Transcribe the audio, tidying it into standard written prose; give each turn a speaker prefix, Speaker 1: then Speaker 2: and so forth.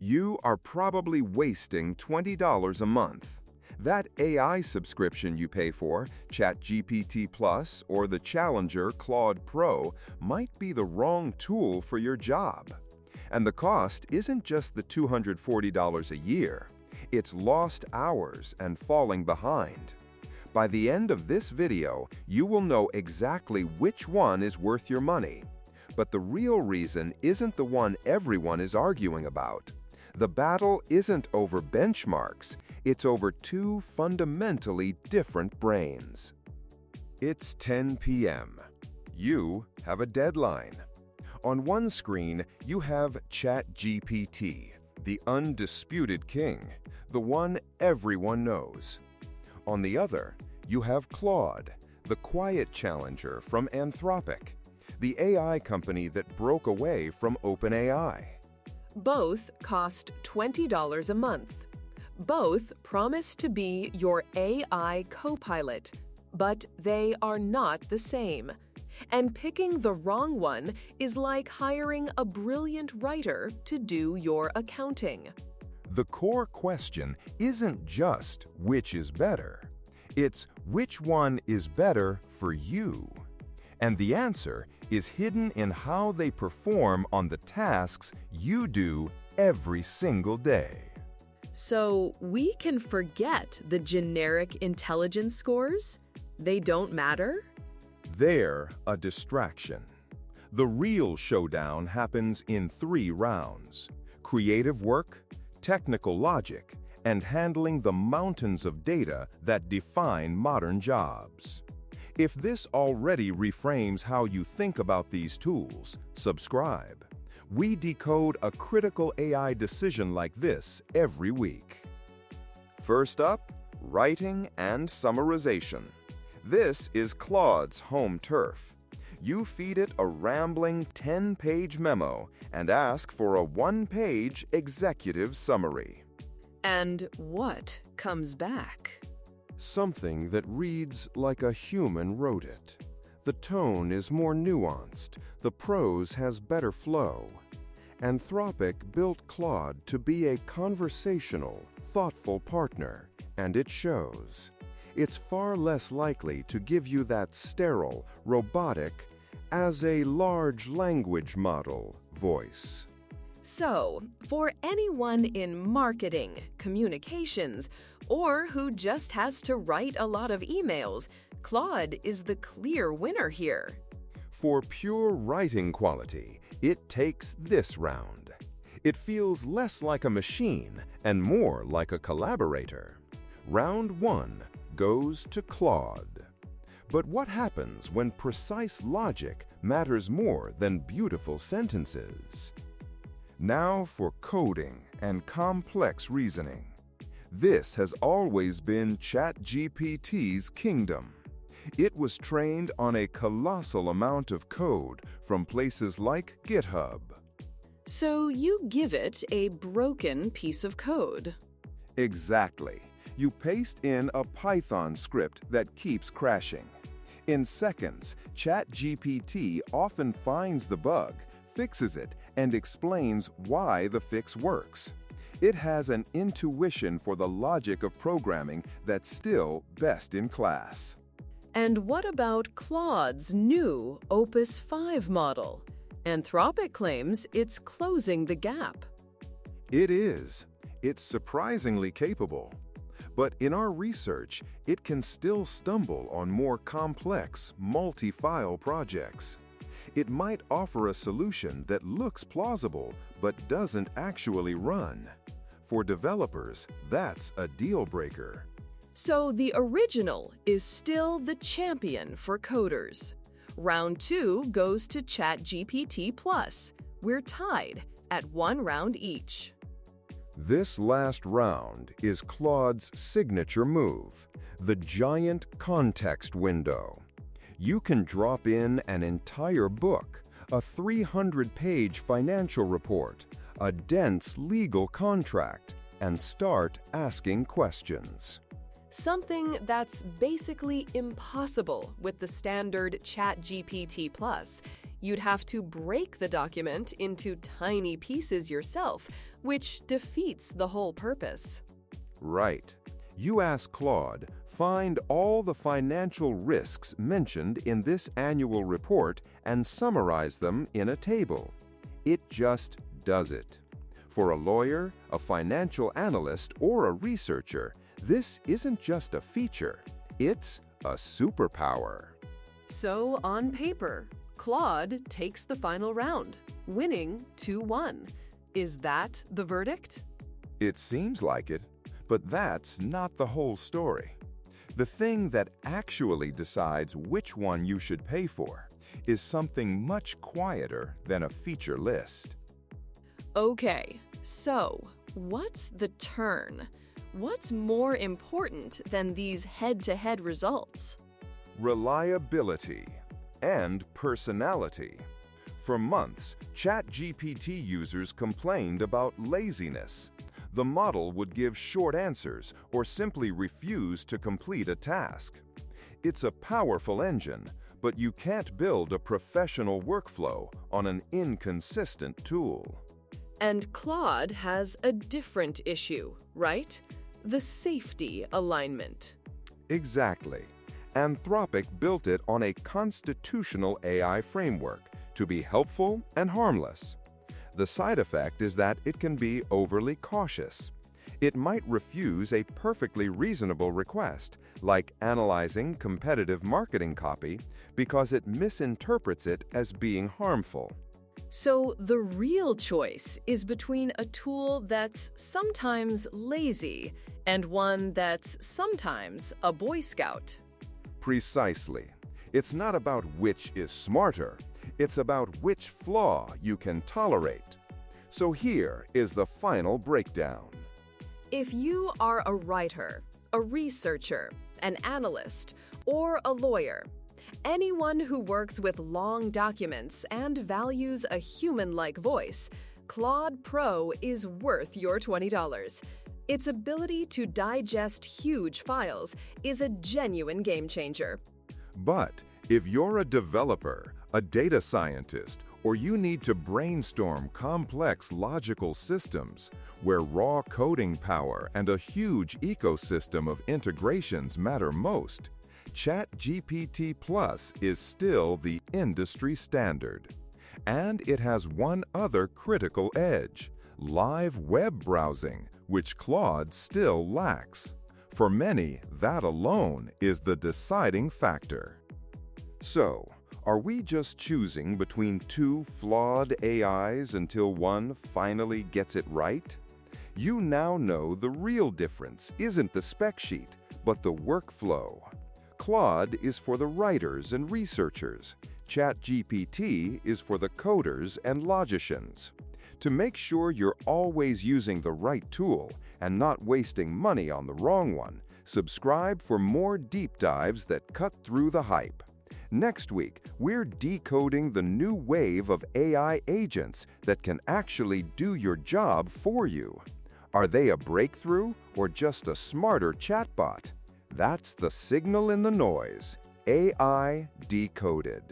Speaker 1: You are probably wasting $20 a month. That AI subscription you pay for, ChatGPT Plus or the challenger Claude Pro, might be the wrong tool for your job. And the cost isn't just the $240 a year. It's lost hours and falling behind. By the end of this video, you will know exactly which one is worth your money. But the real reason isn't the one everyone is arguing about. The battle isn't over benchmarks, it's over two fundamentally different brains. It's 10 p.m. You have a deadline. On one screen, you have ChatGPT, the undisputed king, the one everyone knows. On the other, you have Claude, the quiet challenger from Anthropic, the AI company that broke away from OpenAI.
Speaker 2: Both cost $20 a month. Both promise to be your AI co-pilot, but they are not the same. And picking the wrong one is like hiring a brilliant writer to do your accounting.
Speaker 1: The core question isn't just which is better. It's which one is better for you. And the answer is hidden in how they perform on the tasks you do every single day.
Speaker 2: So we can forget the generic intelligence scores? They don't matter?
Speaker 1: They're a distraction. The real showdown happens in 3 rounds: creative work, technical logic, and handling the mountains of data that define modern jobs. If this already reframes how you think about these tools, subscribe. We decode a critical AI decision like this every week. First up, writing and summarization. This is Claude's home turf. You feed it a rambling 10-page memo and ask for a 1-page executive summary.
Speaker 2: And what comes back?
Speaker 1: Something that reads like a human wrote it. The tone is more nuanced, the prose has better flow. Anthropic built Claude to be a conversational, thoughtful partner, and it shows. It's far less likely to give you that sterile, robotic, as a large language model voice.
Speaker 2: So, for anyone in marketing, communications, or who just has to write a lot of emails, Claude is the clear winner here.
Speaker 1: For pure writing quality, it takes this round. It feels less like a machine and more like a collaborator. Round 1 goes to Claude. But what happens when precise logic matters more than beautiful sentences? Now for coding and complex reasoning. This has always been ChatGPT's kingdom. It was trained on a colossal amount of code from places like GitHub.
Speaker 2: So you give it a broken piece of code.
Speaker 1: Exactly. You paste in a Python script that keeps crashing. In seconds, ChatGPT often finds the bug, fixes it, and explains why the fix works. It has an intuition for the logic of programming that's still best in class.
Speaker 2: And what about Claude's new Opus 5 model? Anthropic claims it's closing the gap.
Speaker 1: It is. It's surprisingly capable. But in our research, it can still stumble on more complex, multi-file projects. It might offer a solution that looks plausible but doesn't actually run. For developers, that's a deal breaker.
Speaker 2: So the original is still the champion for coders. Round 2 goes to ChatGPT Plus. We're tied at 1 round each.
Speaker 1: This last round is Claude's signature move, the giant context window. You can drop in an entire book, a 300-page financial report, a dense legal contract, and start asking questions.
Speaker 2: Something that's basically impossible with the standard ChatGPT Plus. You'd have to break the document into tiny pieces yourself, which defeats the whole purpose.
Speaker 1: Right. You ask Claude, find all the financial risks mentioned in this annual report and summarize them in a table. It just does it. For a lawyer, a financial analyst, or a researcher, this isn't just a feature, it's a superpower.
Speaker 2: So, on paper, Claude takes the final round, winning 2-1. Is that the verdict?
Speaker 1: It seems like it, but that's not the whole story. The thing that actually decides which one you should pay for is something much quieter than a feature list.
Speaker 2: Okay, so what's the turn? What's more important than these head-to-head results?
Speaker 1: Reliability and personality. For months, ChatGPT users complained about laziness. The model would give short answers or simply refuse to complete a task. It's a powerful engine, but you can't build a professional workflow on an inconsistent tool.
Speaker 2: And Claude has a different issue, right? The safety alignment.
Speaker 1: Exactly. Anthropic built it on a constitutional AI framework to be helpful and harmless. The side effect is that it can be overly cautious. It might refuse a perfectly reasonable request, like analyzing competitive marketing copy, because it misinterprets it as being harmful.
Speaker 2: So the real choice is between a tool that's sometimes lazy and one that's sometimes a Boy Scout.
Speaker 1: Precisely. It's not about which is smarter. It's about which flaw you can tolerate. So here is the final breakdown.
Speaker 2: If you are a writer, a researcher, an analyst, or a lawyer, anyone who works with long documents and values a human-like voice, Claude Pro is worth your $20. Its ability to digest huge files is a genuine game changer.
Speaker 1: But if you're a developer, a data scientist, or you need to brainstorm complex logical systems where raw coding power and a huge ecosystem of integrations matter most, ChatGPT Plus is still the industry standard. And it has one other critical edge: live web browsing, which Claude still lacks. For many, that alone is the deciding factor. So, are we just choosing between two flawed AIs until one finally gets it right? You now know the real difference isn't the spec sheet, but the workflow. Claude is for the writers and researchers. ChatGPT is for the coders and logicians. To make sure you're always using the right tool and not wasting money on the wrong one, subscribe for more deep dives that cut through the hype. Next week, we're decoding the new wave of AI agents that can actually do your job for you. Are they a breakthrough or just a smarter chatbot? That's the signal in the noise. AI Decoded.